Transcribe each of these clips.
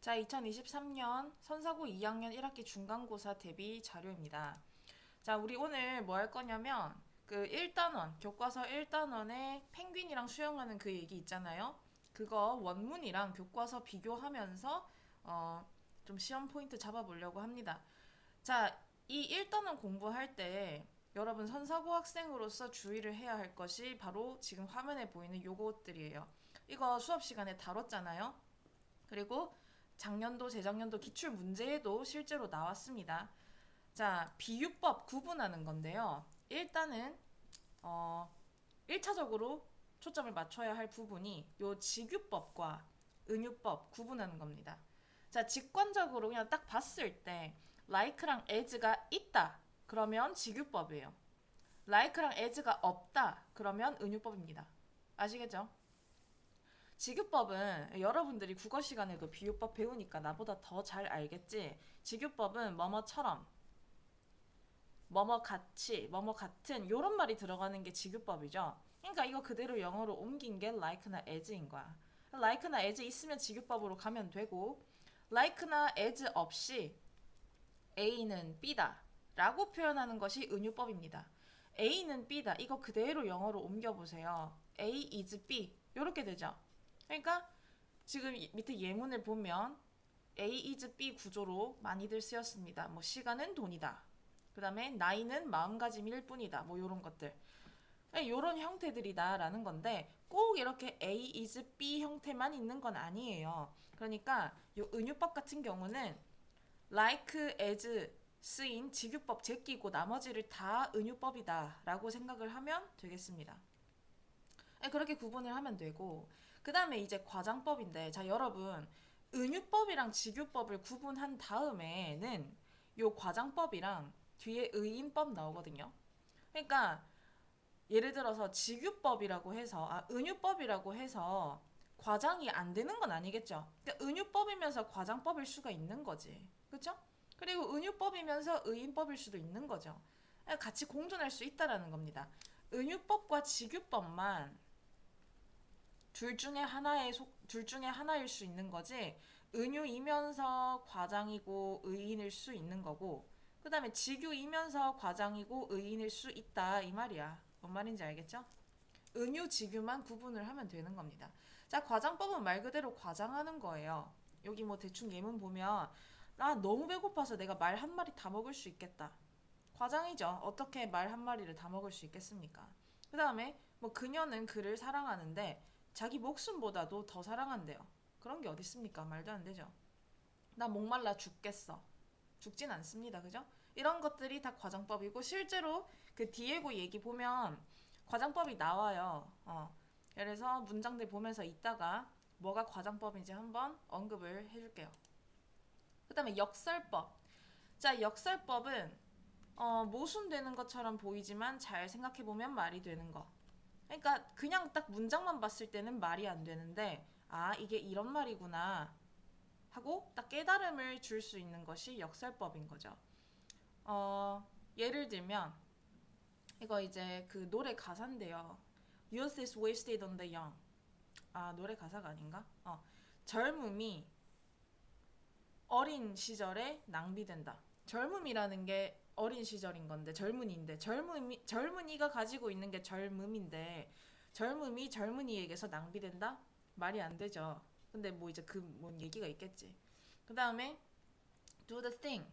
자, 2023년 선사고 2학년 1학기 중간고사 대비 자료입니다. 자, 우리 오늘 뭐 할 거냐면 그 1단원, 교과서 1단원에 펭귄이랑 수영하는 그 얘기 있잖아요. 그거 원문이랑 교과서 비교하면서 좀 시험 포인트 잡아보려고 합니다. 자, 이 1단원 공부할 때 여러분 선사고 학생으로서 주의를 해야 할 것이 바로 지금 화면에 보이는 요것들이에요. 이거 수업 시간에 다뤘잖아요. 그리고 작년도, 재작년도 기출 문제에도 실제로 나왔습니다. 자, 비유법 구분하는 건데요. 일단은 1차적으로 초점을 맞춰야 할 부분이 요 직유법과 은유법 구분하는 겁니다. 자, 직관적으로 그냥 딱 봤을 때 like랑 as가 있다. 그러면 직유법이에요. like랑 as가 없다. 그러면 은유법입니다. 아시겠죠? 직유법은 여러분들이 국어 시간에도 비유법 배우니까 나보다 더 잘 알겠지. 직유법은 뭐뭐처럼, 뭐뭐 같이, 뭐뭐 같은 이런 말이 들어가는 게 직유법이죠. 그러니까 이거 그대로 영어로 옮긴 게 like나 as인 거야. like나 as 있으면 직유법으로 가면 되고 like나 as 없이 A는 B다 라고 표현하는 것이 은유법입니다. A는 B다. 이거 그대로 영어로 옮겨보세요. A is B 이렇게 되죠. 그러니까 지금 밑에 예문을 보면 A is B 구조로 많이들 쓰였습니다. 뭐 시간은 돈이다. 그 다음에 나이는 마음가짐일 뿐이다. 뭐 이런 것들. 이런 형태들이다라는 건데 꼭 이렇게 A is B 형태만 있는 건 아니에요. 그러니까 이 은유법 같은 경우는 like as 쓰인 직유법 제끼고 나머지를 다 은유법이다 라고 생각을 하면 되겠습니다. 그렇게 구분을 하면 되고 그 다음에 이제 과장법인데 자 여러분 은유법이랑 직유법을 구분한 다음에는 요 과장법이랑 뒤에 의인법 나오거든요. 그러니까 예를 들어서 직유법이라고 해서 은유법이라고 해서 과장이 안 되는 건 아니겠죠. 그러니까 은유법이면서 과장법일 수가 있는 거지. 그렇죠? 그리고 은유법이면서 의인법일 수도 있는 거죠. 같이 공존할 수 있다라는 겁니다. 은유법과 직유법만 둘 중에 하나일 수 있는 거지. 은유이면서 과장이고 의인일 수 있는 거고. 그다음에 직유이면서 과장이고 의인일 수 있다 이 말이야. 뭔 말인지 알겠죠? 은유, 직유만 구분을 하면 되는 겁니다. 자, 과장법은 말 그대로 과장하는 거예요. 여기 뭐 대충 예문 보면 나 너무 배고파서 내가 말 한 마리 다 먹을 수 있겠다. 과장이죠. 어떻게 말 한 마리를 다 먹을 수 있겠습니까? 그 다음에 뭐 그녀는 그를 사랑하는데 자기 목숨보다도 더 사랑한대요. 그런 게 어디 있습니까? 말도 안 되죠. 나 목말라 죽겠어. 죽진 않습니다. 그죠? 이런 것들이 다 과장법이고 실제로 그 디에고 얘기 보면 과장법이 나와요. 그래서 문장들 보면서 이따가 뭐가 과장법인지 한번 언급을 해줄게요. 그 다음에 역설법. 자, 역설법은 모순되는 것처럼 보이지만 잘 생각해보면 말이 되는 거. 그러니까 그냥 딱 문장만 봤을 때는 말이 안 되는데 이게 이런 말이구나 하고 딱 깨달음을 줄 수 있는 것이 역설법인 거죠. 예를 들면 이거 이제 그 노래 가사인데요. Youth is wasted on the young. 노래 가사가 아닌가? 젊음이 어린 시절에 낭비된다. 젊음이라는 게 어린 시절인 건데 젊은이인데 젊은이가 가지고 있는 게 젊음인데 젊음이 젊은이에게서 낭비된다? 말이 안 되죠. 근데 뭐 이제 그 뭔 얘기가 있겠지. 그 다음에 do the thing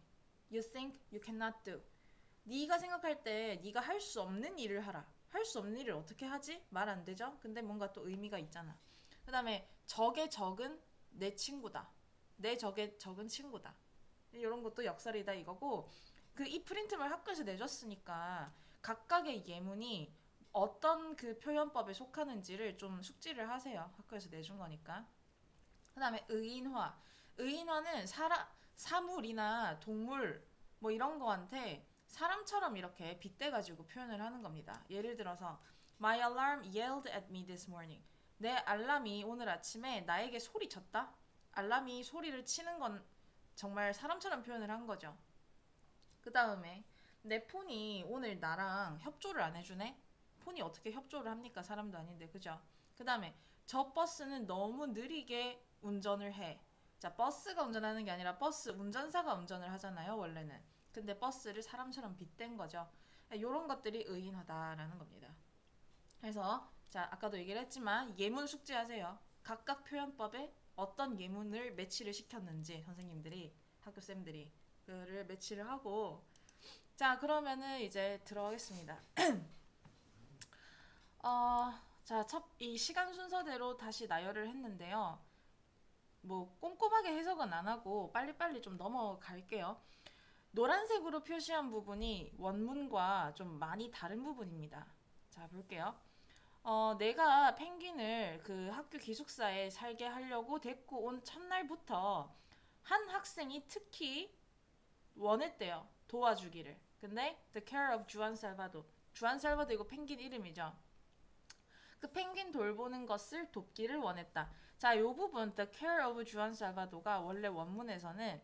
you think you cannot do. 네가 생각할 때 네가 할 수 없는 일을 하라. 할 수 없는 일을 어떻게 하지? 말 안 되죠? 근데 뭔가 또 의미가 있잖아. 그 다음에 적의 적은 내 친구다. 내 적의 적은 친구다. 이런 것도 역설이다 이거고 그 이 프린트를 학교에서 내줬으니까 각각의 예문이 어떤 그 표현법에 속하는지를 좀 숙지를 하세요. 학교에서 내준 거니까. 그 다음에 의인화. 의인화는 사물이나 동물 뭐 이런 거한테 사람처럼 이렇게 빗대가지고 표현을 하는 겁니다. 예를 들어서 My alarm yelled at me this morning. 내 알람이 오늘 아침에 나에게 소리쳤다. 알람이 소리를 치는 건 정말 사람처럼 표현을 한 거죠. 그 다음에 내 폰이 오늘 나랑 협조를 안 해주네? 폰이 어떻게 협조를 합니까? 사람도 아닌데, 그죠? 그 다음에 저 버스는 너무 느리게 운전을 해. 자, 버스가 운전하는 게 아니라 버스 운전사가 운전을 하잖아요, 원래는. 근데 버스를 사람처럼 빗댄 거죠. 이런 것들이 의인화다라는 겁니다. 그래서 자, 아까도 얘기를 했지만 예문 숙지하세요. 각각 표현법에 어떤 예문을 매치를 시켰는지 선생님들이 학교쌤들이 그를 매치를 하고 자, 그러면은 이제 들어가겠습니다. 자, 이 시간 순서대로 다시 나열을 했는데요. 뭐 꼼꼼하게 해석은 안 하고 빨리빨리 좀 넘어갈게요. 노란색으로 표시한 부분이 원문과 좀 많이 다른 부분입니다. 자, 볼게요. 내가 펭귄을 그 학교 기숙사에 살게 하려고 데리고 온 첫날부터 한 학생이 특히 원했대요. 도와주기를. 근데 The care of 주안 살바도. 주안 살바도 이거 펭귄 이름이죠. 그 펭귄 돌보는 것을 돕기를 원했다. 자, 요 부분 The care of 주안 살바도가 원래 원문에서는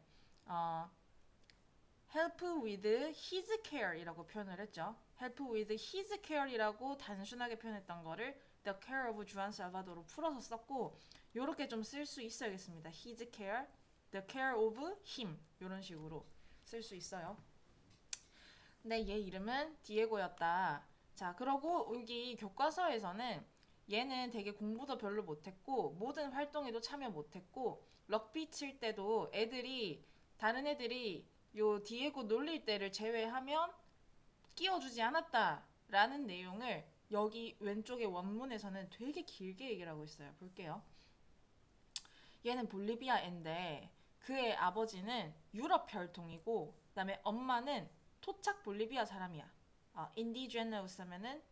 help with his care이라고 표현을 했죠. help with his care이라고 단순하게 표현했던 거를 the care of 주안 살바도로 풀어서 썼고 요렇게 좀 쓸 수 있어야겠습니다. his care, the care of him 요런 식으로 쓸 수 있어요. 근데 얘 이름은 디에고였다. 자, 그러고 여기 교과서에서는 얘는 되게 공부도 별로 못했고 모든 활동에도 참여 못했고 럭비 칠 때도 다른 애들이 요 디에고 놀릴 때를 제외하면 끼워주지 않았다라는 내용을 여기 왼쪽의 원문에서는 되게 길게 얘기를 하고 있어요. 볼게요. 얘는 볼리비아인데 그의 아버지는 유럽 혈통이고 그다음에 엄마는 토착 볼리비아 사람이야. 인디제너스 하면은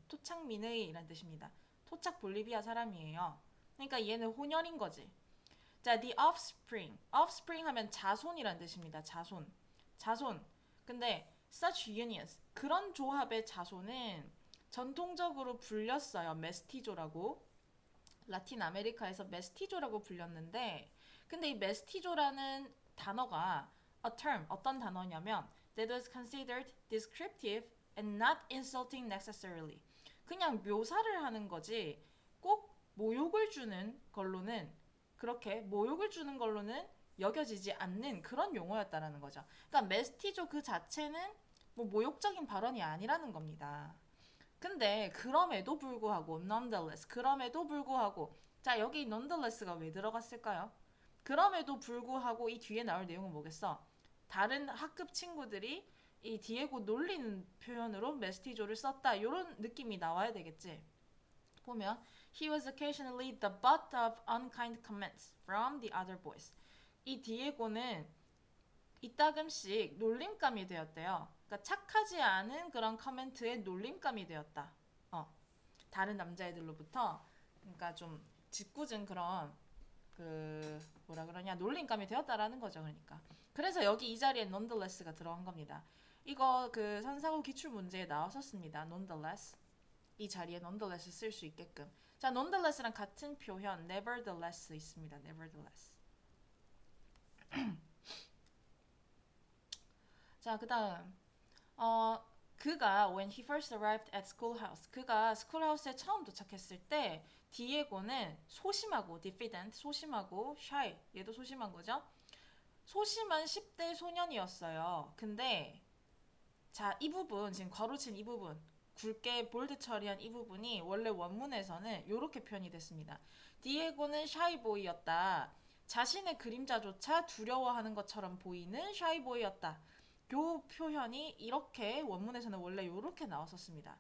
토착민의라는 뜻입니다. 토착 볼리비아 사람이에요. 그러니까 얘는 혼혈인 거지. 자, the offspring. offspring 하면 자손이란 뜻입니다. 자손. 근데 such unions. 그런 조합의 자손은 전통적으로 불렸어요. 메스티조라고. 라틴 아메리카에서 메스티조라고 불렸는데 근데 이 메스티조라는 단어가 a term, 어떤 단어냐면 that was considered descriptive and not insulting necessarily. 그냥 묘사를 하는 거지 꼭 모욕을 주는 걸로는 여겨지지 않는 그런 용어였다라는 거죠. 그러니까 메스티조 그 자체는 뭐 모욕적인 발언이 아니라는 겁니다. 근데 그럼에도 불구하고 nonetheless 자, 여기 nonetheless가 왜 들어갔을까요? 그럼에도 불구하고 이 뒤에 나올 내용은 뭐겠어? 다른 학급 친구들이 이 디에고 놀리는 표현으로 메스티조를 썼다 이런 느낌이 나와야 되겠지. 보면 He was occasionally the butt of unkind comments from the other boys. 이 디에고는 이따금씩 놀림감이 되었대요. 그러니까 착하지 않은 그런 커멘트에 놀림감이 되었다. 다른 남자애들로부터 그러니까 좀 짓궂은 그런 놀림감이 되었다라는 거죠. 그러니까. 그래서 여기 이 자리에 nonetheless가 들어간 겁니다. 이거 그 선사고 기출 문제에 나왔었습니다. nonetheless. 이 자리에 nonetheless 쓸 수 있게끔. 자, nonetheless랑 같은 표현 nevertheless 있습니다. nevertheless. 자, 그다음 그가 when he first arrived at schoolhouse 그가 스쿨하우스에 처음 도착했을 때 디에고는 소심하고 diffident 소심하고 shy 얘도 소심한 거죠. 소심한 10대 소년이었어요. 근데 자, 이 부분 지금 괄호친 이 부분 굵게 볼드 처리한 이 부분이 원래 원문에서는 이렇게 표현이 됐습니다. 디에고는 샤이보이였다. 자신의 그림자조차 두려워하는 것처럼 보이는 샤이보이였다. 요 표현이 이렇게 원문에서는 원래 이렇게 나왔었습니다.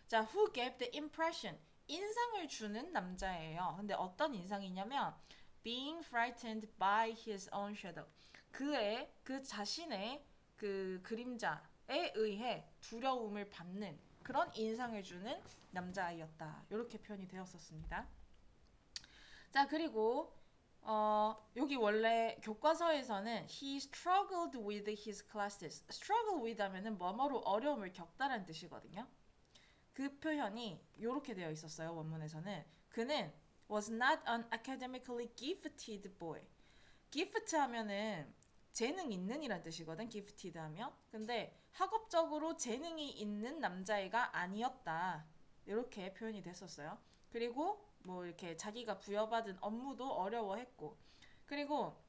자, who gave the impression? 인상을 주는 남자예요. 근데 어떤 인상이냐면 being frightened by his own shadow. 그 자신의 그 그림자에 의해 두려움을 받는 그런 인상을 주는 남자아이였다. 이렇게 표현이 되었었습니다. 자, 그리고 여기 원래 교과서에서는 he struggled with his classes. struggle with 하면은 뭐뭐로 어려움을 겪다라는 뜻이거든요. 그 표현이 이렇게 되어 있었어요. 원문에서는 그는 was not an academically gifted boy. gift 하면은 재능 있는 이란 뜻이거든. gifted 하면. 근데 학업적으로 재능이 있는 남자애가 아니었다. 이렇게 표현이 됐었어요. 그리고 뭐 이렇게 자기가 부여받은 업무도 어려워했고 그리고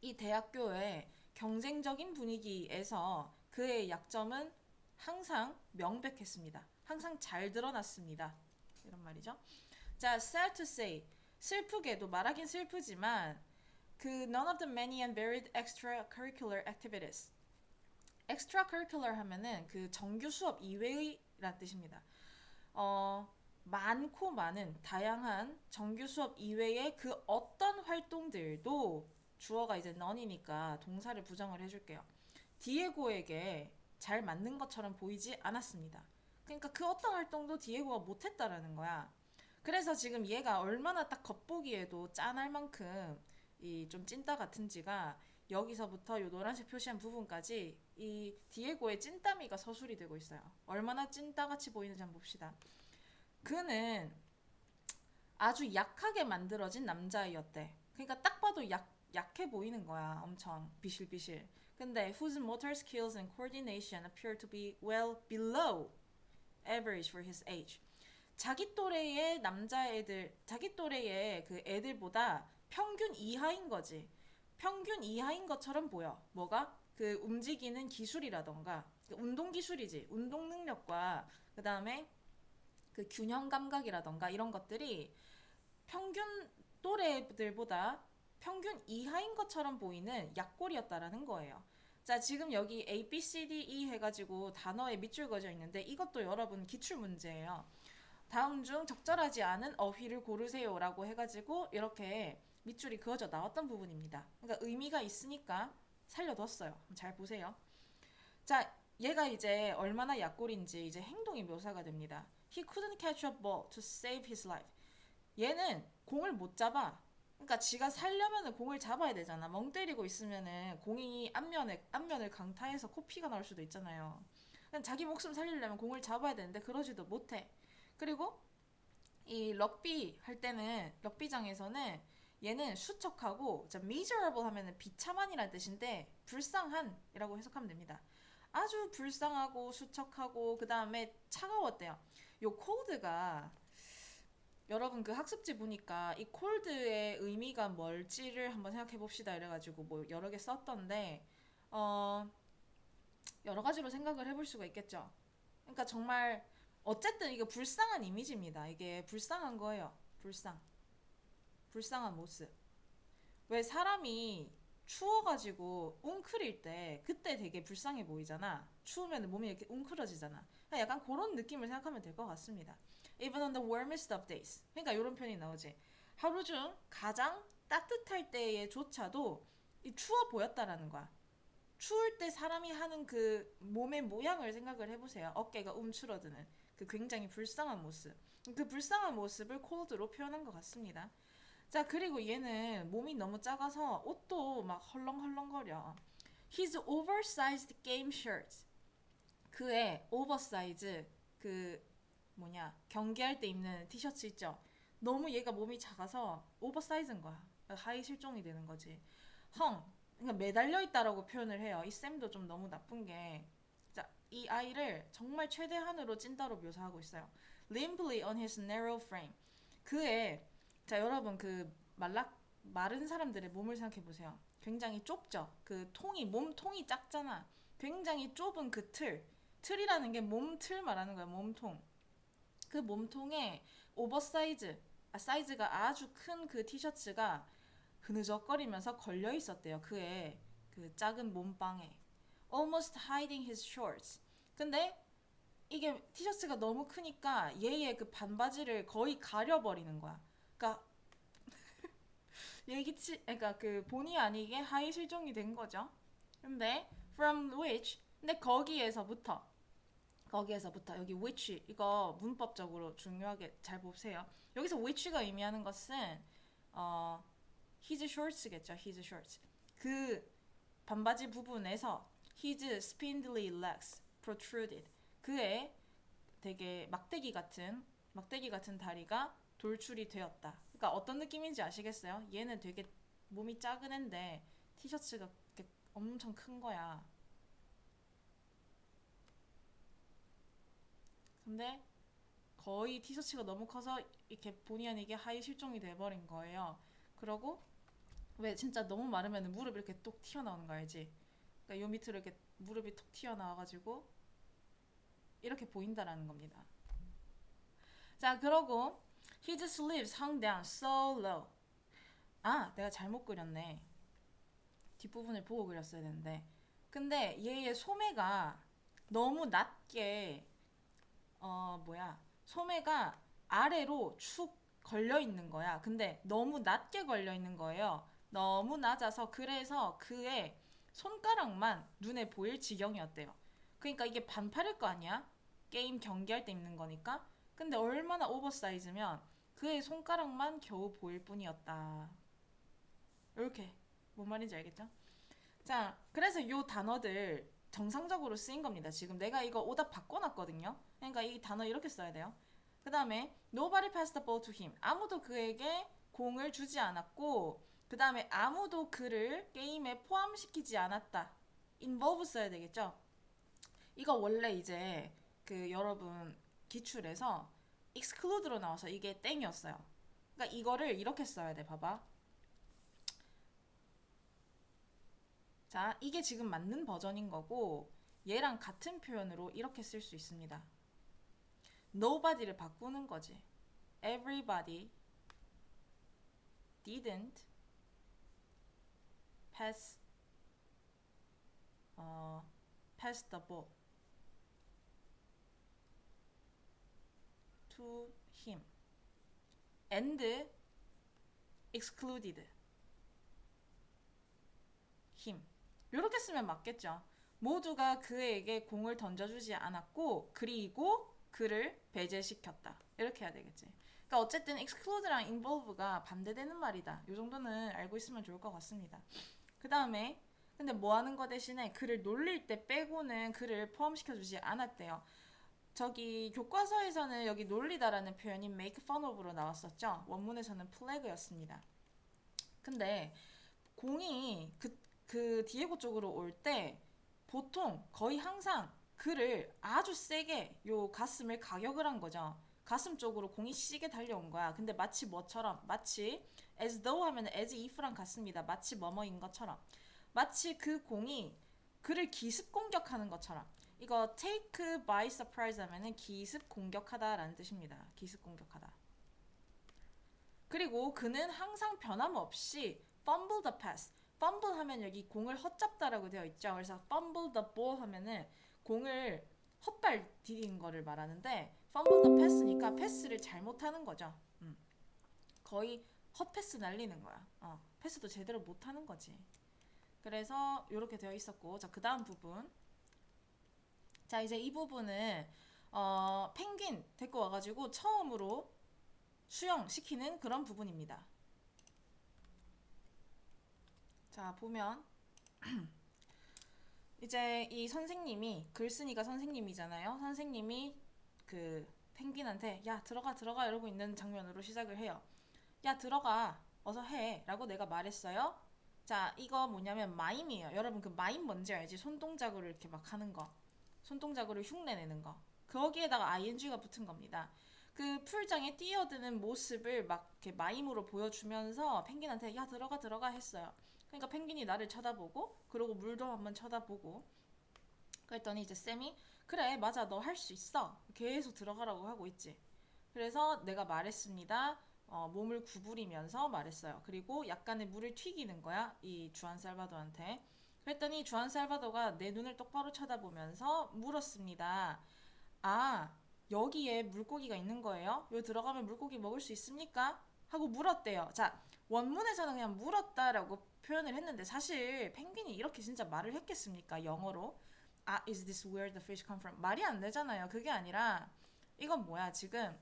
이 대학교의 경쟁적인 분위기에서 그의 약점은 항상 명백했습니다. 항상 잘 드러났습니다. 이런 말이죠. 자, sad to say. 슬프게도 말하긴 슬프지만 그 none of the many and varied extracurricular activities. extracurricular 하면은 그 정규 수업 이외의란 뜻입니다. 많고 많은 다양한 정규 수업 이외의 그 어떤 활동들도 주어가 이제 none이니까 동사를 부정을 해줄게요. 디에고에게 잘 맞는 것처럼 보이지 않았습니다. 그러니까 그 어떤 활동도 디에고가 못했다라는 거야. 그래서 지금 얘가 얼마나 딱 겉보기에도 짠할 만큼 이 좀 찐따 같은지가 여기서부터 요 노란색 표시한 부분까지 이 디에고의 찐따미가 서술이 되고 있어요. 얼마나 찐따같이 보이는지 한번 봅시다. 그는 아주 약하게 만들어진 남자아이였대. 그러니까 딱 봐도 약해 보이는 거야. 엄청 비실비실. 근데 whose motor skills and coordination appear to be well below average for his age. 자기 또래의 남자애들, 자기 또래의 그 애들보다 평균 이하인 거지. 평균 이하인 것처럼 보여. 뭐가? 그 움직이는 기술이라던가 그 운동 기술이지. 운동 능력과 그 다음에 그 균형 감각이라던가 이런 것들이 평균 또래들보다 평균 이하인 것처럼 보이는 약골이었다라는 거예요. 자, 지금 여기 A, B, C, D, E 해가지고 단어에 밑줄 그어져 있는데 이것도 여러분 기출 문제예요. 다음 중 적절하지 않은 어휘를 고르세요라고 해가지고 이렇게 밑줄이 그어져 나왔던 부분입니다. 그러니까 의미가 있으니까 살려뒀어요. 잘 보세요. 자, 얘가 이제 얼마나 약골인지 이제 행동이 묘사가 됩니다. He couldn't catch a ball to save his life. 얘는 공을 못 잡아. 그러니까 지가 살려면은 공을 잡아야 되잖아. 멍 때리고 있으면은 공이 앞면을 강타해서 코피가 나올 수도 있잖아요. 자기 목숨 살리려면 공을 잡아야 되는데 그러지도 못해. 그리고 이 럭비 할 때는 럭비장에서는 얘는 수척하고 miserable 하면은 비참한이라는 뜻인데 불쌍한이라고 해석하면 됩니다. 아주 불쌍하고 수척하고 그 다음에 차가웠대요. 요 cold가 여러분 그 학습지 보니까 이 cold의 의미가 뭘지를 한번 생각해 봅시다 이래가지고 뭐 여러 개 썼던데 여러 가지로 생각을 해볼 수가 있겠죠. 그러니까 정말 어쨌든 이게 불쌍한 이미지입니다. 이게 불쌍한 거예요. 불쌍한 모습. 왜 사람이 추워가지고 웅크릴 때 그때 되게 불쌍해 보이잖아. 추우면 몸이 이렇게 웅크러지잖아. 그러니까 약간 그런 느낌을 생각하면 될 것 같습니다. Even on the warmest of days. 그러니까 이런 표현이 나오지. 하루 중 가장 따뜻할 때에조차도 이 추워 보였다라는 거야. 추울 때 사람이 하는 그 몸의 모양을 생각을 해보세요. 어깨가 움츠러드는 그 굉장히 불쌍한 모습. 그 불쌍한 모습을 cold로 표현한 것 같습니다. 자, 그리고 얘는 몸이 너무 작아서 옷도 막 헐렁헐렁거려. His oversized game shirts. 그의 오버사이즈 그 경기할 때 입는 티셔츠 있죠. 너무 얘가 몸이 작아서 오버사이즈인 거야. 하이 실종이 되는 거지. 그러니까 매달려 있다라고 표현을 해요. 이 쌤도 좀 너무 나쁜 게, 자, 이 아이를 정말 최대한으로 찐따로 묘사하고 있어요. Limply on his narrow frame. 그의, 자, 여러분 그 마른 사람들의 몸을 생각해 보세요. 굉장히 좁죠. 그 몸통이 작잖아. 굉장히 좁은 그 틀이라는 게 몸틀 말하는 거야. 몸통. 그 몸통에 사이즈가 아주 큰 그 티셔츠가 흐느적거리면서 걸려 있었대요. 그의 그 작은 몸빵에. Almost hiding his shorts. 근데 이게 티셔츠가 너무 크니까 얘의 그 반바지를 거의 가려버리는 거야. 그러니까 그러니까 그 본의 아니게 하이 실종이 된 거죠. 근데 거기에서부터 여기 which 이거 문법적으로 중요하게 잘 보세요. 여기서 which가 의미하는 것은 his shorts겠죠. his shorts. 그 반바지 부분에서 his spindly legs protruded. 그의 되게 막대기 같은 다리가 돌출이 되었다. 그러니까 어떤 느낌인지 아시겠어요? 얘는 되게 몸이 작은 앤데 티셔츠가 엄청 큰 거야. 근데 거의 티셔츠가 너무 커서 이렇게 본의 아니게 하이 실종이 돼버린 거예요. 그러고 왜 진짜 너무 마르면 무릎이 이렇게 뚝 튀어나오는 거 알지? 그러니까 요 밑으로 이렇게 무릎이 툭 튀어나와가지고 이렇게 보인다라는 겁니다. 자, 그러고 his sleeves hung down so low. 아, 내가 잘못 그렸네. 뒷부분을 보고 그렸어야 되는데. 근데 얘의 소매가 너무 낮게 소매가 아래로 축 걸려 있는 거야. 근데 너무 낮게 걸려 있는 거예요. 너무 낮아서 그래서 그의 손가락만 눈에 보일 지경이었대요. 그러니까 이게 반팔일 거 아니야? 게임 경기할 때 입는 거니까. 근데 얼마나 오버사이즈면 그의 손가락만 겨우 보일 뿐이었다. 이렇게 뭔 말인지 알겠죠? 자, 그래서 요 단어들 정상적으로 쓰인 겁니다. 지금 내가 이거 오답 바꿔놨거든요. 그러니까 이 단어 이렇게 써야 돼요. 그 다음에 nobody passed the ball to him. 아무도 그에게 공을 주지 않았고, 그 다음에 아무도 그를 게임에 포함시키지 않았다. involve 써야 되겠죠? 이거 원래 이제 그 여러분 기출에서 exclude로 나와서 이게 땡이었어요. 그러니까 이거를 이렇게 써야 돼. 봐봐. 자, 이게 지금 맞는 버전인 거고 얘랑 같은 표현으로 이렇게 쓸 수 있습니다. nobody를 바꾸는 거지. everybody didn't pass pass the ball to him and excluded him. 이렇게 쓰면 맞겠죠. 모두가 그에게 공을 던져주지 않았고 그리고 그를 배제시켰다. 이렇게 해야 되겠지. 그러니까 어쨌든 exclude랑 involve가 반대되는 말이다. 이 정도는 알고 있으면 좋을 것 같습니다. 그 다음에 근데 뭐 하는 거 대신에 그를 놀릴 때 빼고는 그를 포함시켜주지 않았대요. 저기 교과서에서는 여기 놀리다라는 표현이 make fun of로 나왔었죠. 원문에서는 flag였습니다. 근데 공이 그 디에고 쪽으로 올 때 보통 거의 항상 그를 아주 세게 요 가슴을 가격을 한 거죠. 가슴 쪽으로 공이 시게 달려온 거야. 근데 마치 뭐처럼 마치 as though 하면 as if랑 같습니다. 마치 뭐뭐인 것처럼 마치 그 공이 그를 기습 공격하는 것처럼 이거 take by surprise 하면은 기습 공격하다라는 뜻입니다. 기습 공격하다. 그리고 그는 항상 변함없이 fumble the pass. fumble 하면 여기 공을 헛잡다라고 되어 있죠. 그래서 fumble the ball 하면은 공을 헛발 디딘 거를 말하는데 fumble the pass니까 패스를 잘못하는 거죠. 거의 헛패스 날리는 거야. 패스도 제대로 못하는 거지. 그래서 이렇게 되어 있었고, 자, 그 다음 부분. 자, 이제 이 부분은 펭귄 데리고 와가지고 처음으로 수영시키는 그런 부분입니다. 자, 보면 이제 이 선생님이 글쓴이가 선생님이잖아요. 선생님이 그 펭귄한테 야 들어가 들어가 이러고 있는 장면으로 시작을 해요. 야 들어가 어서 해 라고 내가 말했어요. 자, 이거 뭐냐면 마임이에요. 여러분 그 마임 뭔지 알지? 손동작으로 이렇게 막 하는 거, 손동작으로 흉내내는 거. 거기에다가 ing가 붙은 겁니다. 그 풀장에 뛰어드는 모습을 막 이렇게 마임으로 보여주면서 펭귄한테 야 들어가 들어가 했어요. 그러니까 펭귄이 나를 쳐다보고 그러고 물도 한번 쳐다보고 그랬더니 이제 쌤이 그래 맞아 너 할 수 있어 계속 들어가라고 하고 있지. 그래서 내가 말했습니다. 몸을 구부리면서 말했어요. 그리고 약간의 물을 튀기는 거야 이 주안 살바도한테. 그랬더니 주안 살바도가 내 눈을 똑바로 쳐다보면서 물었습니다. 아 여기에 물고기가 있는 거예요? 여기 들어가면 물고기 먹을 수 있습니까? 하고 물었대요. 자, 원문에서는 그냥 물었다라고 표현을 했는데 사실 펭귄이 이렇게 진짜 말을 했겠습니까? 영어로. 아, is this where the fish come from? 말이 안 되잖아요. 그게 아니라 이건 뭐야 지금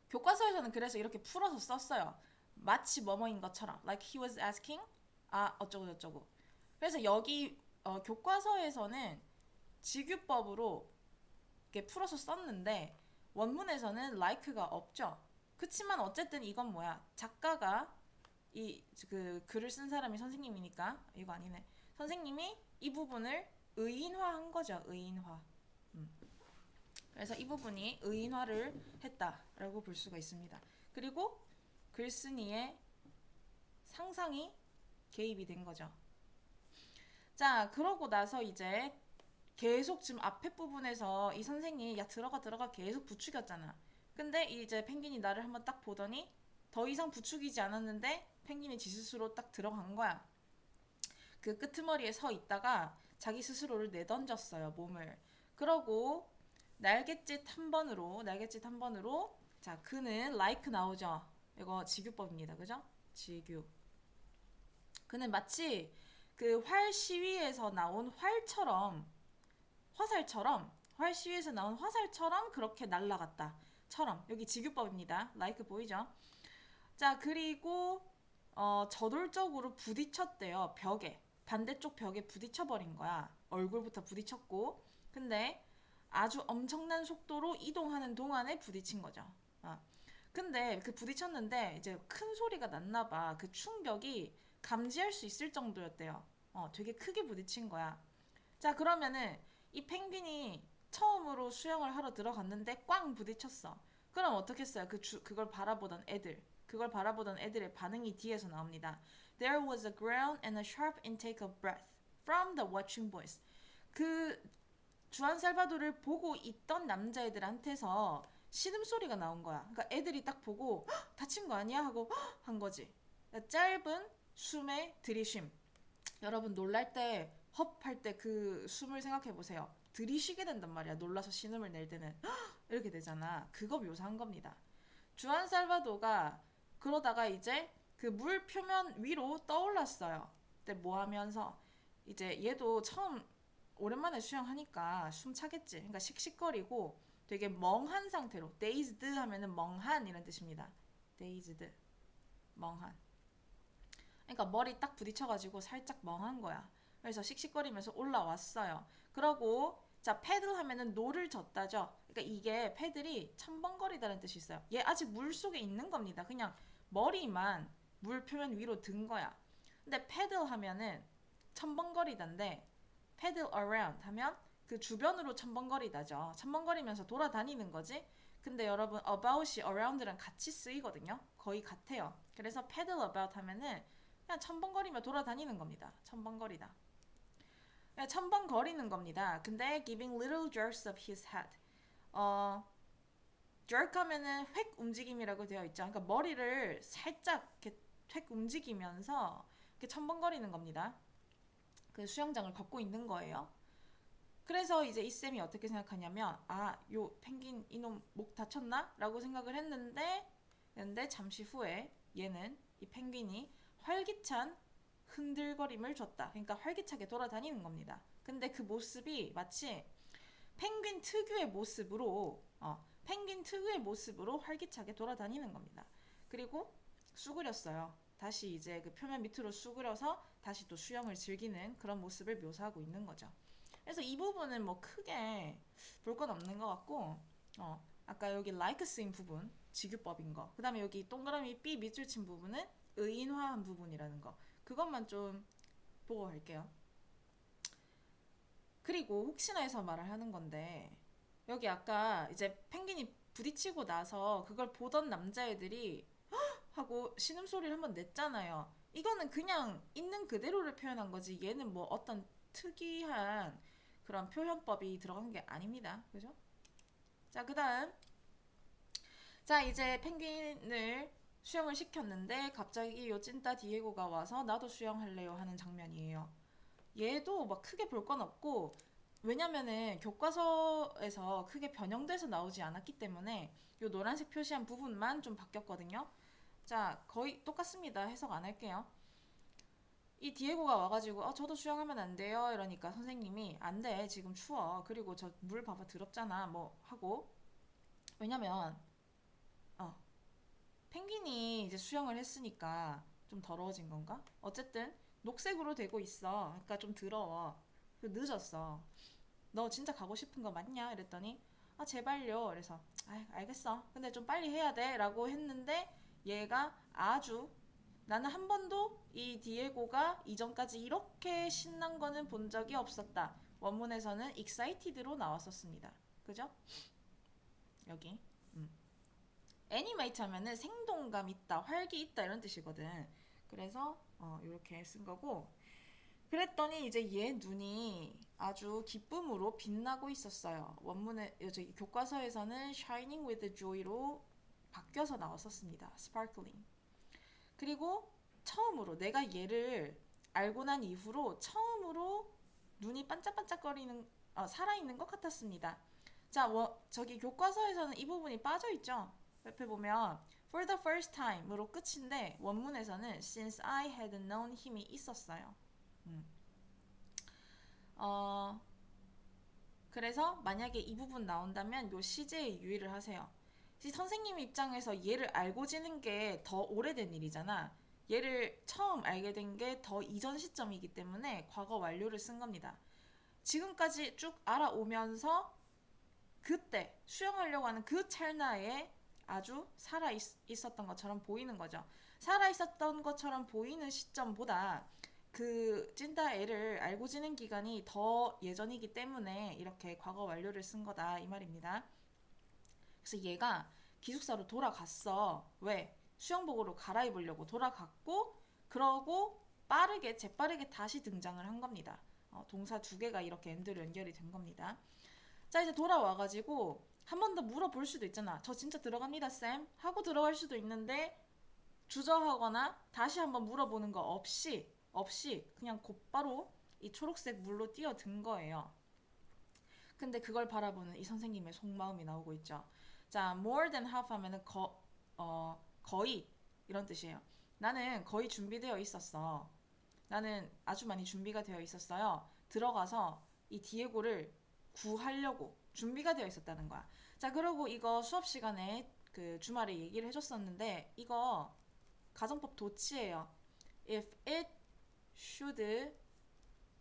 교과서에서는 그래서 이렇게 풀어서 썼어요. 마치 뭐뭐인 것처럼 like he was asking 아 어쩌고 저쩌고. 그래서 여기 교과서에서는 직유법으로 이렇게 풀어서 썼는데 원문에서는 like가 없죠. 그치만 어쨌든 이건 뭐야 작가가 이 그 글을 쓴 사람이 선생님이니까 이거 아니네. 선생님이 이 부분을 의인화한 거죠. 의인화. 그래서 이 부분이 의인화를 했다라고 볼 수가 있습니다. 그리고 글쓴이의 상상이 개입이 된 거죠. 자, 그러고 나서 이제 계속 지금 앞에 부분에서 이 선생이 야 들어가 계속 부추겼잖아. 근데 이제 펭귄이 나를 한번 딱 보더니 더 이상 부추기지 않았는데 펭귄이 지 스스로 딱 들어간 거야. 그 끄트머리에 서 있다가 자기 스스로를 내던졌어요, 몸을. 그러고 날갯짓 한 번으로 자, 그는 like 나오죠. 이거 지규법입니다. 그죠? 지규. 그는 마치 그 활 시위에서 나온 활 시위에서 나온 화살처럼 그렇게 날아갔다. 처럼. 여기 지규법입니다. like 보이죠? 자, 그리고 저돌적으로 부딪혔대요. 벽에. 반대쪽 벽에 부딪혀버린 거야. 얼굴부터 부딪혔고. 근데 아주 엄청난 속도로 이동하는 동안에 부딪힌 거죠. 근데 그 부딪혔는데 이제 큰 소리가 났나 봐. 그 충격이 감지할 수 있을 정도였대요. 되게 크게 부딪힌 거야. 자, 그러면은 이 펭귄이 처음으로 수영을 하러 들어갔는데 꽝 부딪혔어. 그럼 어떻겠어요? 그걸 바라보던 애들의 반응이 뒤에서 나옵니다. There was a groan and a sharp intake of breath from the watching boys. 그 주안 살바도를 보고 있던 남자애들한테서 신음소리가 나온 거야. 그러니까 애들이 딱 보고 다친 거 아니야? 하고 한 거지. 그러니까 짧은 숨의 들이쉼. 여러분 놀랄 때 헙 할 때 그 숨을 생각해 보세요. 들이쉬게 된단 말이야. 놀라서 신음을 낼 때는 이렇게 되잖아. 그거 묘사한 겁니다. 주안 살바도가 그러다가 이제 그 물 표면 위로 떠올랐어요. 근데 뭐 하면서 이제 얘도 처음 오랜만에 수영하니까 숨 차겠지. 그러니까 씩씩거리고 되게 멍한 상태로 dazed 하면은 멍한 이런 뜻입니다. dazed 멍한. 그러니까 머리 딱 부딪혀가지고 살짝 멍한 거야. 그래서 씩씩거리면서 올라왔어요. 그러고 자 패들 하면은 노를 젓다죠. 그러니까 이게 패들이 첨벙거리다는 뜻이 있어요. 얘 아직 물 속에 있는 겁니다. 그냥 머리만 물 표면 위로 든 거야. 근데 패들 하면은 첨벙거리다인데 패들 around 하면 그 주변으로 첨벙거리다죠. 첨벙거리면서 돌아다니는 거지. 근데 여러분 about이 around랑 같이 쓰이거든요. 거의 같아요. 그래서 paddle about 하면은 그냥 첨벙거리며 돌아다니는 겁니다. 첨벙거리다. 그냥 첨벙거리는 겁니다. 근데 giving little jerks of his head. jerk 하면은 획 움직임이라고 되어 있죠. 그러니까 머리를 살짝 이렇게 획 움직이면서 이렇게 첨벙거리는 겁니다. 그 수영장을 걷고 있는 거예요. 그래서 이제 이 쌤이 어떻게 생각하냐면 요 펭귄 이놈 목 다쳤나? 라고 생각을 했는데 잠시 후에 얘는 이 펭귄이 활기찬 흔들거림을 줬다. 그러니까 활기차게 돌아다니는 겁니다. 근데 그 모습이 마치 펭귄 특유의 모습으로 활기차게 돌아다니는 겁니다. 그리고 쑥으렸어요. 다시 이제 그 표면 밑으로 쑥으려서 다시 또 수영을 즐기는 그런 모습을 묘사하고 있는 거죠. 그래서 이 부분은 뭐 크게 볼 건 없는 것 같고 아까 여기 like 쓰인 부분 지규법인 거, 그 다음에 여기 동그라미 B 밑줄 친 부분은 의인화한 부분이라는 거, 그것만 좀 보고 갈게요. 그리고 혹시나 해서 말을 하는 건데 여기 아까 이제 펭귄이 부딪히고 나서 그걸 보던 남자애들이 하고 신음소리를 한번 냈잖아요. 이거는 그냥 있는 그대로를 표현한 거지 얘는 뭐 어떤 특이한 그런 표현법이 들어간 게 아닙니다. 그죠? 자, 그 다음 자 이제 펭귄을 수영을 시켰는데 갑자기 요 찐따 디에고가 와서 나도 수영할래요 하는 장면이에요. 얘도 막 크게 볼 건 없고 왜냐면은 교과서에서 크게 변형돼서 나오지 않았기 때문에 요 노란색 표시한 부분만 좀 바뀌었거든요. 자 거의 똑같습니다. 해석 안 할게요. 이 디에고가 와가지고 저도 수영하면 안 돼요 이러니까 선생님이 안 돼 지금 추워 그리고 저 물 봐봐 더럽잖아 뭐 하고 왜냐면 펭귄이 이제 수영을 했으니까 좀 더러워진 건가? 어쨌든 녹색으로 되고 있어. 그러니까 좀 더러워. 늦었어. 너 진짜 가고 싶은 거 맞냐? 이랬더니 제발요. 그래서 알겠어. 근데 좀 빨리 해야 돼. 라고 했는데 얘가 아주 나는 한 번도 이 디에고가 이전까지 이렇게 신난 거는 본 적이 없었다. 원문에서는 excited로 나왔었습니다. 그죠? 여기 animate 하면은 생동감 있다, 활기 있다 이런 뜻이거든. 그래서 이렇게 쓴 거고. 그랬더니 이제 얘 눈이 아주 기쁨으로 빛나고 있었어요. 원문에 저기 교과서에서는 shining with joy로 바뀌어서 나왔었습니다. sparkling. 그리고 처음으로 내가 얘를 알고 난 이후로 처음으로 눈이 반짝반짝거리는 살아있는 것 같았습니다. 자, 저기 교과서에서는 이 부분이 빠져있죠. 옆에 보면 for the first time으로 끝인데 원문에서는 since I had known 힘이 있었어요. 그래서 만약에 이 부분 나온다면 요 시제에 유의를 하세요. 선생님 입장에서 얘를 알고 지는 게 더 오래된 일이잖아. 얘를 처음 알게 된 게 더 이전 시점이기 때문에 과거 완료를 쓴 겁니다. 지금까지 쭉 알아오면서 그때 수영하려고 하는 그 찰나에 아주 살아 있었던 것처럼 보이는 거죠. 살아 있었던 것처럼 보이는 시점보다 그 찐따 애를 알고 지낸 기간이 더 예전이기 때문에 이렇게 과거 완료를 쓴 거다 이 말입니다. 그래서 얘가 기숙사로 돌아갔어. 왜? 수영복으로 갈아입으려고 돌아갔고 그러고 재빠르게 다시 등장을 한 겁니다. 동사 두 개가 이렇게 엔드로 연결이 된 겁니다. 자, 이제 돌아와가지고 한 번 더 물어볼 수도 있잖아. 저 진짜 들어갑니다, 쌤. 하고 들어갈 수도 있는데 주저하거나 다시 한번 물어보는 거 없이 그냥 곧바로 이 초록색 물로 뛰어든 거예요. 근데 그걸 바라보는 이 선생님의 속마음이 나오고 있죠. 자, more than half 하면은 거의 이런 뜻이에요. 나는 거의 준비되어 있었어. 나는 아주 많이 준비가 되어 있었어요. 들어가서 이 디에고를 구하려고 준비가 되어 있었다는 거야. 자, 그리고 이거 수업 시간에 그 주말에 얘기를 해줬었는데 이거 가정법 도치예요. If it should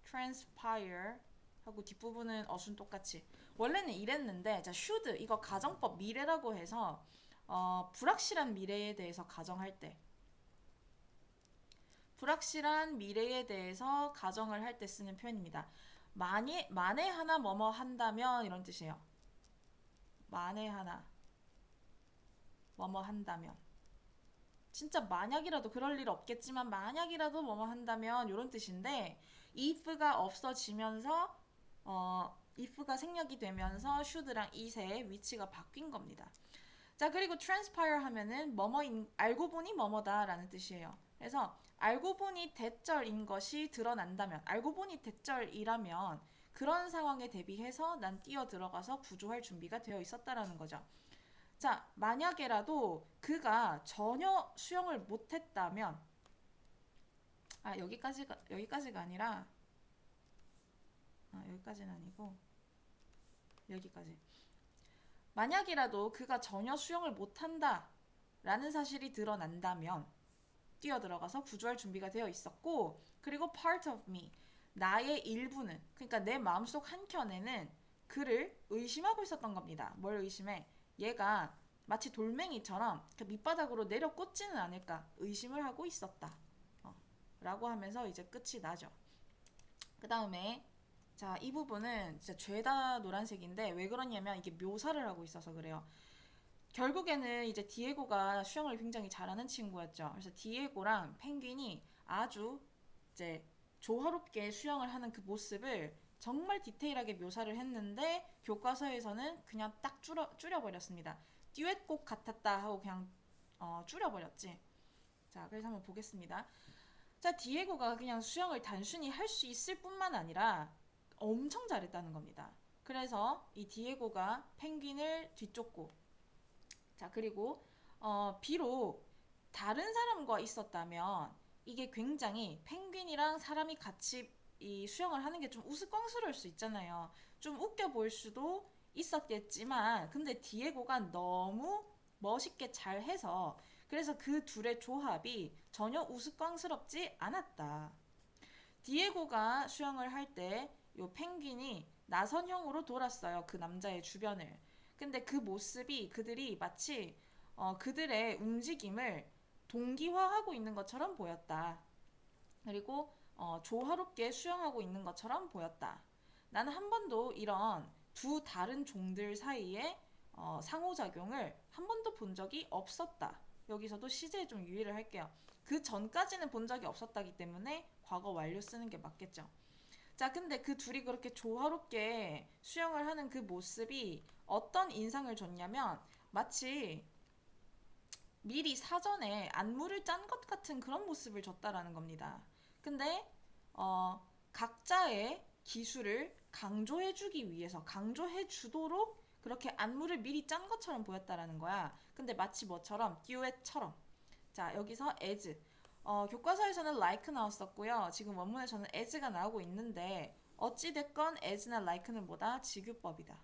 transpire 하고 뒷부분은 어순 똑같이. 원래는 이랬는데 자, should 이거 가정법 미래라고 해서 불확실한 미래에 대해서 가정할 때 불확실한 미래에 대해서 가정을 할 때 쓰는 표현입니다. 만에 하나 뭐뭐 한다면 이런 뜻이에요. 만에 하나 뭐뭐 한다면 진짜 만약이라도 그럴 일 없겠지만 만약이라도 뭐뭐 한다면 이런 뜻인데 if가 없어지면서 if가 생략이 되면서 should랑 it의 위치가 바뀐 겁니다. 자, 그리고 transpire 하면은 알고 보니 뭐뭐다 라는 뜻이에요. 그래서 알고 보니 대절인 것이 드러난다면 알고 보니 대절이라면 그런 상황에 대비해서 난 뛰어 들어가서 구조할 준비가 되어 있었다라는 거죠. 자, 만약에라도 그가 전혀 수영을 못했다면 여기까지가 아니라 여기까지는 아니고 여기까지. 만약이라도 그가 전혀 수영을 못한다 라는 사실이 드러난다면 뛰어들어가서 구조할 준비가 되어 있었고 그리고 part of me 나의 일부는 그러니까 내 마음속 한켠에는 그를 의심하고 있었던 겁니다. 뭘 의심해? 얘가 마치 돌멩이처럼 밑바닥으로 내려 꽂지는 않을까 의심을 하고 있었다 라고 하면서 이제 끝이 나죠. 그 다음에 자, 이 부분은 진짜 죄다 노란색인데 왜 그러냐면 이게 묘사를 하고 있어서 그래요. 결국에는 이제 디에고가 수영을 굉장히 잘하는 친구였죠. 그래서 디에고랑 펭귄이 아주 이제 조화롭게 수영을 하는 그 모습을 정말 디테일하게 묘사를 했는데 교과서에서는 그냥 딱 줄여버렸습니다. 듀엣곡 같았다 하고 그냥 줄여버렸지. 자, 그래서 한번 보겠습니다. 자, 디에고가 그냥 수영을 단순히 할 수 있을 뿐만 아니라 엄청 잘했다는 겁니다. 그래서 이 디에고가 펭귄을 뒤쫓고 자, 그리고 비록 다른 사람과 있었다면 이게 굉장히 펭귄이랑 사람이 같이 이 수영을 하는 게 좀 우스꽝스러울 수 있잖아요. 좀 웃겨 보일 수도 있었겠지만 근데 디에고가 너무 멋있게 잘해서 그래서 그 둘의 조합이 전혀 우스꽝스럽지 않았다. 디에고가 수영을 할 때 요 펭귄이 나선형으로 돌았어요. 그 남자의 주변을. 근데 그 모습이 그들이 마치 그들의 움직임을 동기화하고 있는 것처럼 보였다. 그리고 조화롭게 수영하고 있는 것처럼 보였다. 나는 한 번도 이런 두 다른 종들 사이에 상호작용을 한 번도 본 적이 없었다. 여기서도 시제에 좀 유의를 할게요. 그 전까지는 본 적이 없었다기 때문에 과거 완료 쓰는 게 맞겠죠. 자, 근데 그 둘이 그렇게 조화롭게 수영을 하는 그 모습이 어떤 인상을 줬냐면 마치 미리 사전에 안무를 짠 것 같은 그런 모습을 줬다라는 겁니다. 근데 각자의 기술을 강조해주기 위해서 강조해주도록 그렇게 안무를 미리 짠 것처럼 보였다라는 거야. 근데 마치 뭐처럼 듀엣처럼. 자, 여기서 as 교과서에서는 like 나왔었고요. 지금 원문에서는 as가 나오고 있는데 어찌됐건 as나 like는 뭐다? 직유법이다.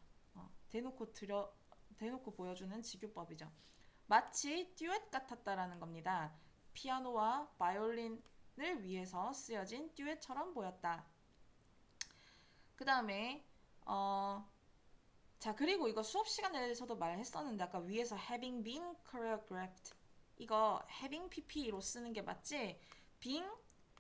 대놓고 보여주는 직유법이죠. 마치 듀엣 같았다라는 겁니다. 피아노와 바이올린을 위해서 쓰여진 듀엣처럼 보였다. 그 다음에 자, 그리고 이거 수업 시간에서도 말했었는데 아까 위에서 having been choreographed 이거 having pp로 쓰는 게 맞지? being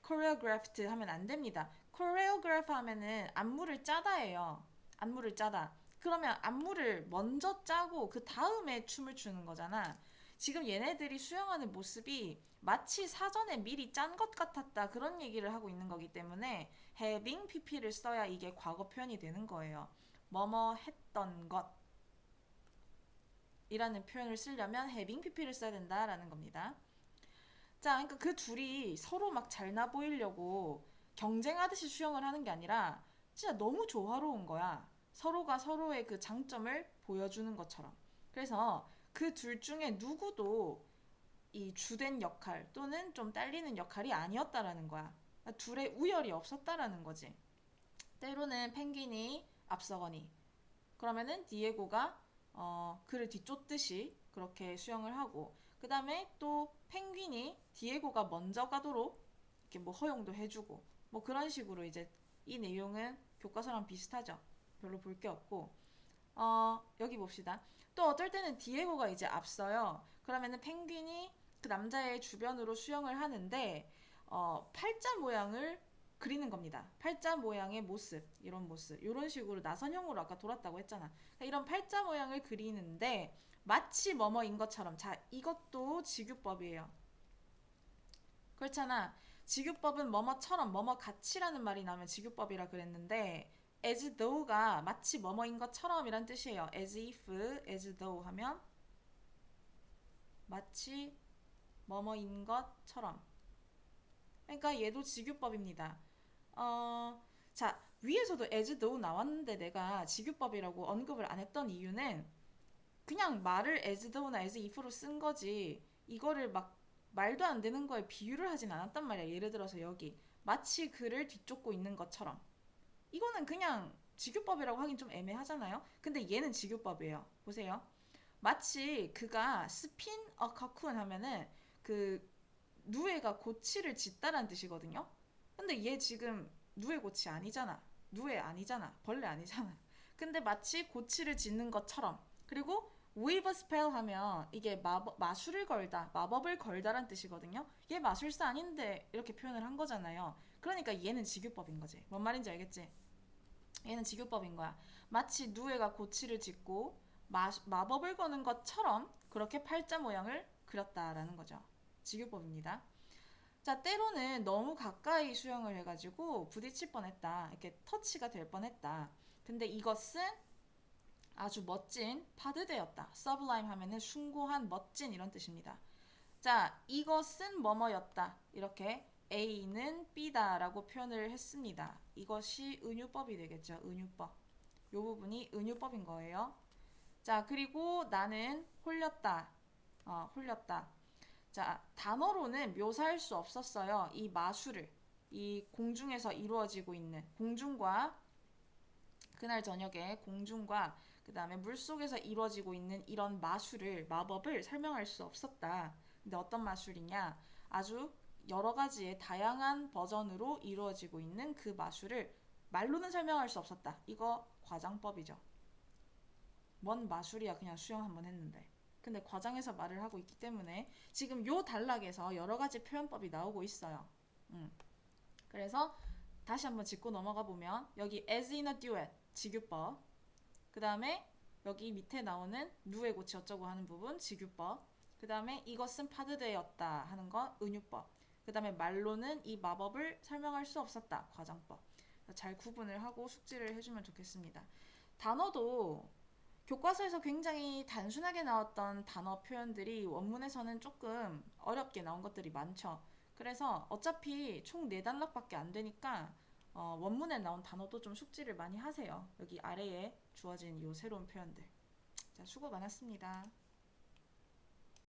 choreographed 하면 안 됩니다. choreograph 하면은 안무를 짜다예요. 안무를 짜다. 그러면 안무를 먼저 짜고 그 다음에 춤을 추는 거잖아. 지금 얘네들이 수영하는 모습이 마치 사전에 미리 짠 것 같았다 그런 얘기를 하고 있는 거기 때문에 having pp를 써야 이게 과거 표현이 되는 거예요. 뭐뭐 했던 것 이라는 표현을 쓰려면 having pp를 써야 된다라는 겁니다. 자, 그러니까 그 둘이 서로 막 잘나 보이려고 경쟁하듯이 수영을 하는 게 아니라 진짜 너무 조화로운 거야. 서로가 서로의 그 장점을 보여주는 것처럼. 그래서 그 둘 중에 누구도 이 주된 역할 또는 좀 딸리는 역할이 아니었다라는 거야. 그러니까 둘의 우열이 없었다라는 거지. 때로는 펭귄이 앞서거니 그러면은 디에고가 그를 뒤쫓듯이 그렇게 수영을 하고 그 다음에 또 펭귄이 디에고가 먼저 가도록 이렇게 뭐 허용도 해주고 뭐 그런 식으로 이제 이 내용은 교과서랑 비슷하죠. 별로 볼 게 없고 여기 봅시다. 또 어떨 때는 디에고가 이제 앞서요. 그러면은 펭귄이 그 남자의 주변으로 수영을 하는데 팔자 모양을 그리는 겁니다. 팔자 모양의 모습, 이런 모습, 이런 식으로 나선형으로 아까 돌았다고 했잖아. 그러니까 이런 팔자 모양을 그리는데 마치 뭐뭐인 것처럼. 자, 이것도 직유법이에요. 그렇잖아. 직유법은 뭐뭐처럼, 뭐뭐 같이라는 말이 나오면 직유법이라 그랬는데 as though가 마치 뭐뭐인 것처럼 이란 뜻이에요. as if, as though 하면 마치 뭐뭐인 것처럼. 그러니까 얘도 직유법입니다. 자, 위에서도 as though 나왔는데 내가 직유법이라고 언급을 안 했던 이유는 그냥 말을 as though나 as if로 쓴 거지 이거를 막 말도 안 되는 거에 비유를 하진 않았단 말이야. 예를 들어서 여기 마치 그를 뒤쫓고 있는 것처럼 이거는 그냥 직유법이라고 하긴 좀 애매하잖아요. 근데 얘는 직유법이에요. 보세요. 마치 그가 spin a cocoon 하면은 그 누에가 고치를 짓다라는 뜻이거든요. 근데 얘 지금 누에 고치 아니잖아. 누에 아니잖아. 벌레 아니잖아. 근데 마치 고치를 짓는 것처럼. 그리고 weave a spell 하면 이게 마술을 걸다, 마법을 걸다란 뜻이거든요. 얘 마술사 아닌데 이렇게 표현을 한 거잖아요. 그러니까 얘는 직유법인 거지. 뭔 말인지 알겠지? 얘는 직유법인 거야. 마치 누에가 고치를 짓고 마법을 거는 것처럼 그렇게 팔자 모양을 그렸다라는 거죠. 직유법입니다. 자, 때로는 너무 가까이 수영을 해가지고 부딪힐 뻔했다. 이렇게 터치가 될 뻔했다. 근데 이것은 아주 멋진 파드되었다. sublime 하면은 숭고한, 멋진 이런 뜻입니다. 자, 이것은 뭐뭐였다. 이렇게 A는 B다라고 표현을 했습니다. 이것이 은유법이 되겠죠. 은유법. 이 부분이 은유법인 거예요. 자, 그리고 나는 홀렸다. 홀렸다. 자, 단어로는 묘사할 수 없었어요. 이 마술을. 이 공중에서 이루어지고 있는 공중과 그날 저녁에 공중과 그 다음에 물속에서 이루어지고 있는 이런 마술을 마법을 설명할 수 없었다. 근데 어떤 마술이냐? 아주 여러 가지의 다양한 버전으로 이루어지고 있는 그 마술을 말로는 설명할 수 없었다. 이거 과장법이죠. 뭔 마술이야. 그냥 수영 한번 했는데. 근데 과장해서 말을 하고 있기 때문에 지금 요 단락에서 여러 가지 표현법이 나오고 있어요. 그래서 다시 한번 짚고 넘어가 보면 여기 as in a duet 직유법 그 다음에 여기 밑에 나오는 누에 고치 어쩌고 하는 부분 직유법 그 다음에 이것은 파드되었다 하는 건 은유법. 그 다음에 말로는 이 마법을 설명할 수 없었다. 과장법. 잘 구분을 하고 숙지를 해주면 좋겠습니다. 단어도 교과서에서 굉장히 단순하게 나왔던 단어 표현들이 원문에서는 조금 어렵게 나온 것들이 많죠. 그래서 어차피 총 4단락밖에 안 되니까 원문에 나온 단어도 좀 숙지를 많이 하세요. 여기 아래에 주어진 이 새로운 표현들. 자, 수고 많았습니다.